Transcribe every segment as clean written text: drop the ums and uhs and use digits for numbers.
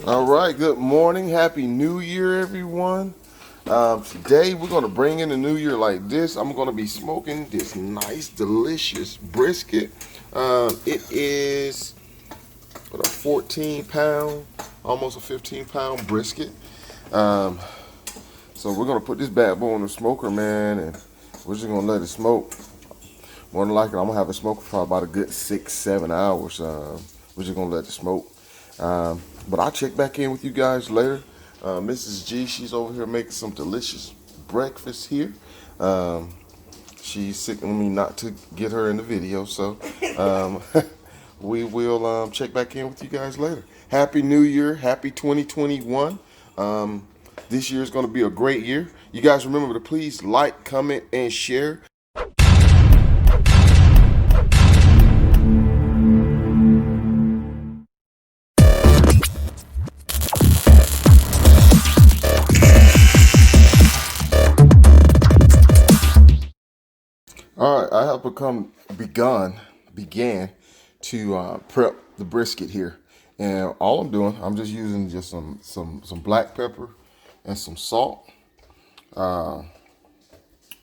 All right, good morning. Happy New Year, everyone. Today we're going to bring in the new year like this. I'm going to be smoking this nice, delicious brisket. It is what, a 14-pound, almost a 15-pound brisket. Um, so we're going to put this bad boy on the smoker, man, and we're just going to let it smoke. More than likely, I'm going to have it smoking for about a good 6-7 hours. We're just going to let it smoke. But I'll check back in with you guys later. Mrs. G, she's over here making some delicious breakfast here. Um, she's signaling me not to get her in the video, so we will check back in with you guys later. Happy New Year, happy 2021. This year is going to be a great year. You guys remember to please like, comment, and share. All right, I have began to prep the brisket here, and all I'm doing, I'm just using just some black pepper and some salt, and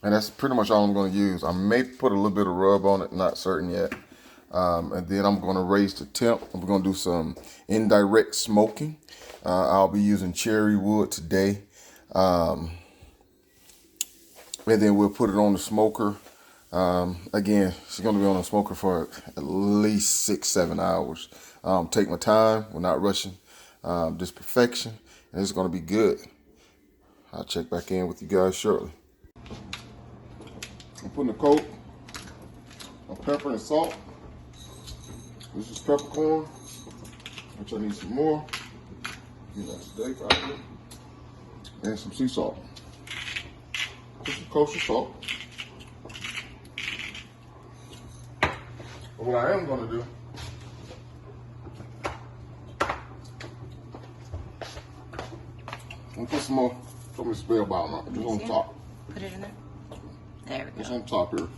that's pretty much all I'm going to use. I may put a little bit of rub on it, not certain yet, and then I'm going to raise the temp. I'm going to do some indirect smoking. I'll be using cherry wood today, and then we'll put it on the smoker. Again, she's going to be on the smoker for at least 6-7 hours. Take my time. We're not rushing. Just perfection, and it's going to be good. I'll check back in with you guys shortly. I'm putting a coat of pepper and salt. This is peppercorn, which I need some more. Get that steak right here. And some sea salt. Just some kosher salt. But what I am going to do, I'm going to put some more spell bottom on it, just on top. Put it in there. There we go. Just on top here.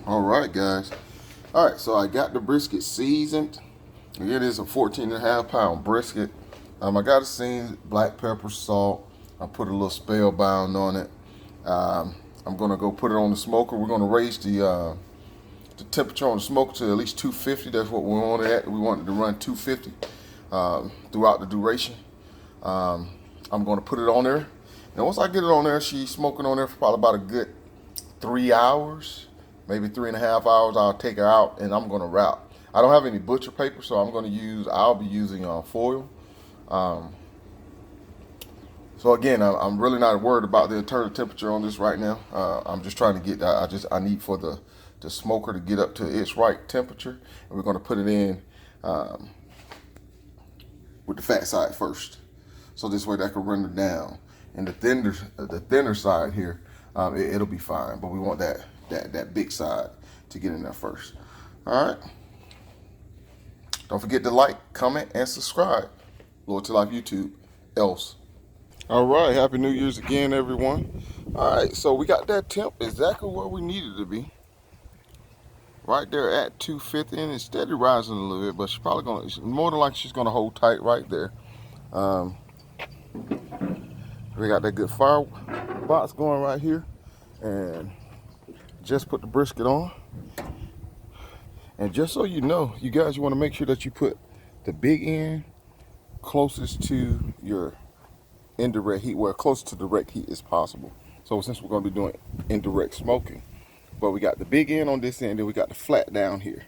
All right, guys. All right, so I got the brisket seasoned. It is a 14.5-pound brisket. I got it seasoned, black pepper, salt. I put a little spellbound on it. I'm gonna go put it on the smoker. We're gonna raise the temperature on the smoker to at least 250. That's what we wanted at. We wanted to run 250 throughout the duration. I'm gonna put it on there. And once I get it on there, she's smoking on there for probably about a good 3 hours. Maybe 3.5 hours. I'll take her out and I'm gonna wrap. I don't have any butcher paper, so I'll be using foil. So again, I'm really not worried about the internal temperature on this right now. I'm just trying to get. I need for the smoker to get up to its right temperature, and we're gonna put it in with the fat side first, so this way that can render down, and the thinner side here, it'll be fine. But we want that big side to get in there first. All right. Don't forget to like, comment, and subscribe. Lord to Life YouTube. Else. All right. Happy New Year's again, everyone. All right. So we got that temp exactly where we needed to be. Right there at 250, and it's steady rising a little bit, but she's probably more than likely she's gonna hold tight right there. We got that good fire box going right here, and just put the brisket on. And just so you know, you guys, you want to make sure that you put the big end closest to your indirect heat, where close to direct heat as possible. So since we're going to be doing indirect smoking, but we got the big end on this end, and we got the flat down here.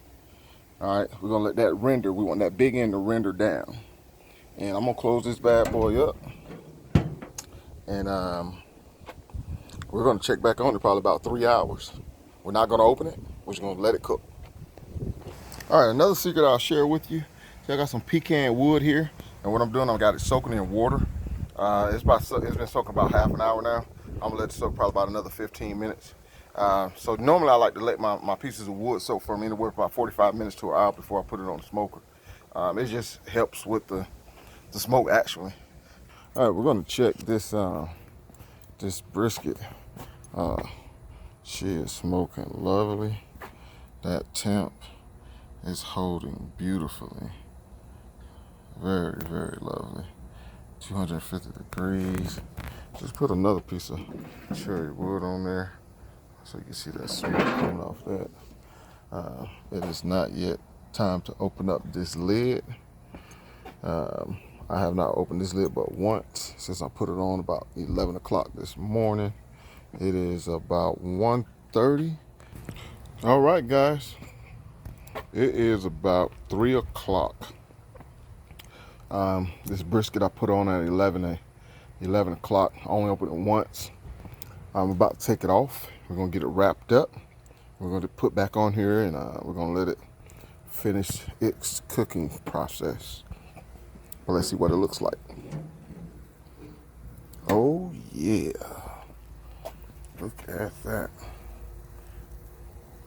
All right, we're going to let that render. We want that big end to render down. And I'm going to close this bad boy up. And we're going to check back on it probably about 3 hours. We're not going to open it. We're just going to let it cook. All right, another secret I'll share with you. See, I got some pecan wood here, and what I'm doing, I got it soaking in water. It's been soaking about half an hour now. I'm gonna let it soak probably about another 15 minutes. So normally I like to let my pieces of wood soak for anywhere about 45 minutes to an hour before I put it on the smoker. It just helps with the the smoke actually. All right, we're gonna check this this brisket. She is smoking lovely. That temp is holding beautifully. Very, very lovely. 250 degrees. Just put another piece of cherry wood on there so you can see that smoke coming off that. It is not yet time to open up this lid. I have not opened this lid but once since I put it on about 11 o'clock this morning. It is about 1:30. All right, guys. It is about 3 o'clock. This brisket I put on at 11 o'clock. I only opened it once. I'm about to take it off. We're going to get it wrapped up. We're going to put back on here and we're going to let it finish its cooking process. Well, let's see what it looks like. Oh, yeah. Look at that.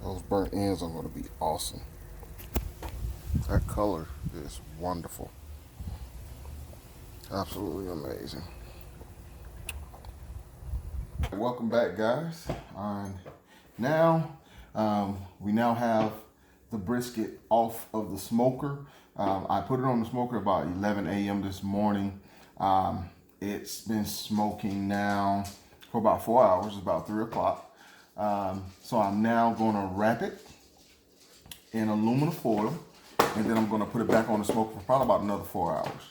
Those burnt ends are going to be awesome. That color is wonderful. Absolutely amazing. Welcome back, guys. Now, we now have the brisket off of the smoker. I put it on the smoker about 11 a.m. this morning. It's been smoking now for about 4 hours, about 3 o'clock. So I'm now gonna wrap it in aluminum foil, and then I'm gonna put it back on the smoker for probably about another 4 hours.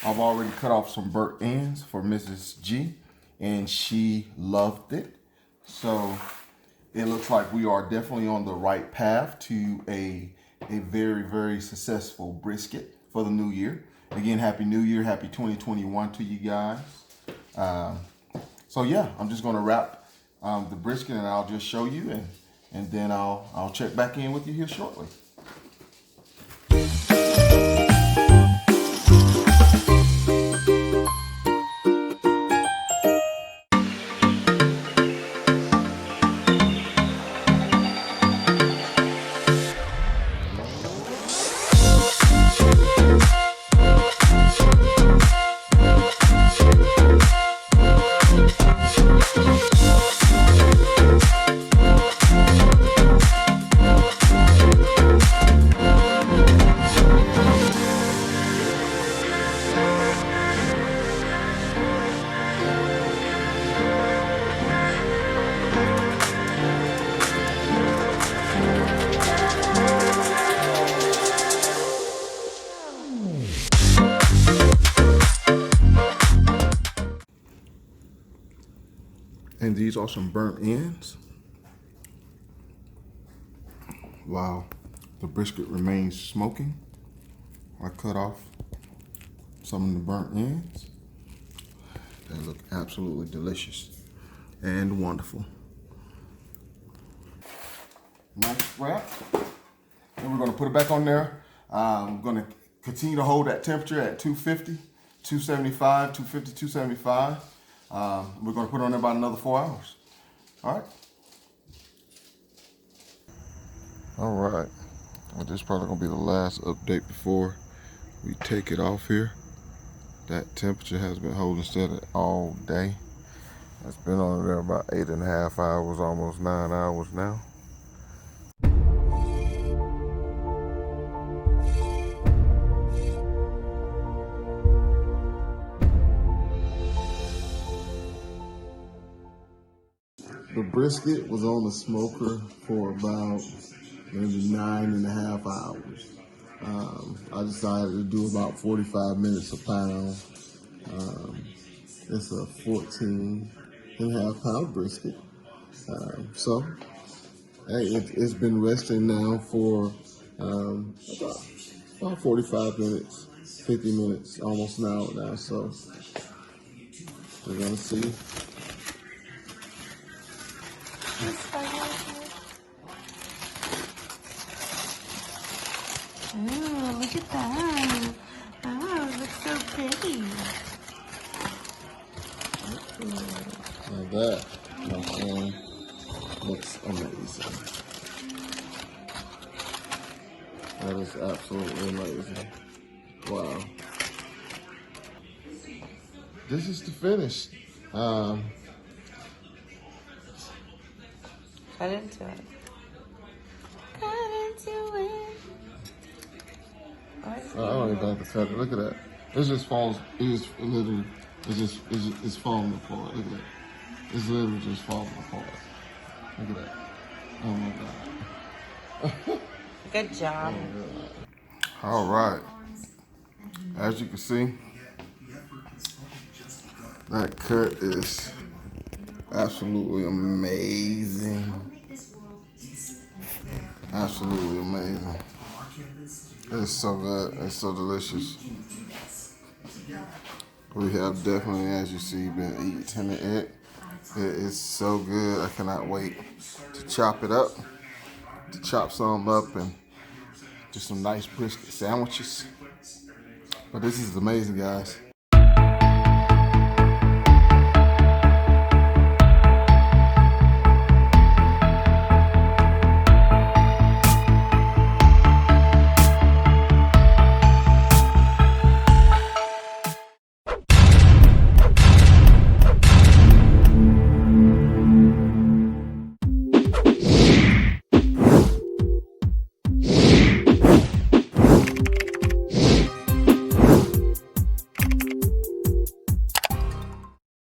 I've already cut off some burnt ends for Mrs. G, and she loved it. So it looks like we are definitely on the right path to a very, very successful brisket for the new year. Again, Happy New Year, Happy 2021 to you guys. So yeah, I'm just gonna wrap the brisket and I'll just show you, and then I'll check back in with you here shortly. And these are some burnt ends. Wow, the brisket remains smoking. I cut off some of the burnt ends. They look absolutely delicious and wonderful. Nice wrap. And we're gonna put it back on there. I'm gonna continue to hold that temperature at 250, 275, 250, 275. We're gonna put it on there about another 4 hours. All right. All right. Well, this is probably gonna be the last update before we take it off here. That temperature has been holding steady all day. It's been on there about 8.5 hours, almost 9 hours now. The brisket was on the smoker for about maybe 9.5 hours. I decided to do about 45 minutes a pound. It's a 14.5 pound brisket. So, hey, it's been resting now for about 45 minutes, 50 minutes, almost an hour now. So, we're gonna see. Ooh, look at that. Oh, it looks so pretty. Now that, my friend, looks amazing. That is absolutely amazing. Wow. This is the finish. Cut into it. Cut into it. I don't even have to cut it. Look at that. It just falls. It's falling apart. Look at that. It's literally just falling apart. Look at that. Oh my God. Good job. All right. As you can see, that cut is absolutely amazing. Absolutely amazing. It's so good. It's so delicious. We have definitely, as you see, been eating it. It is so good. I cannot wait to chop it up, to chop some up and do some nice brisket sandwiches. But this is amazing, guys.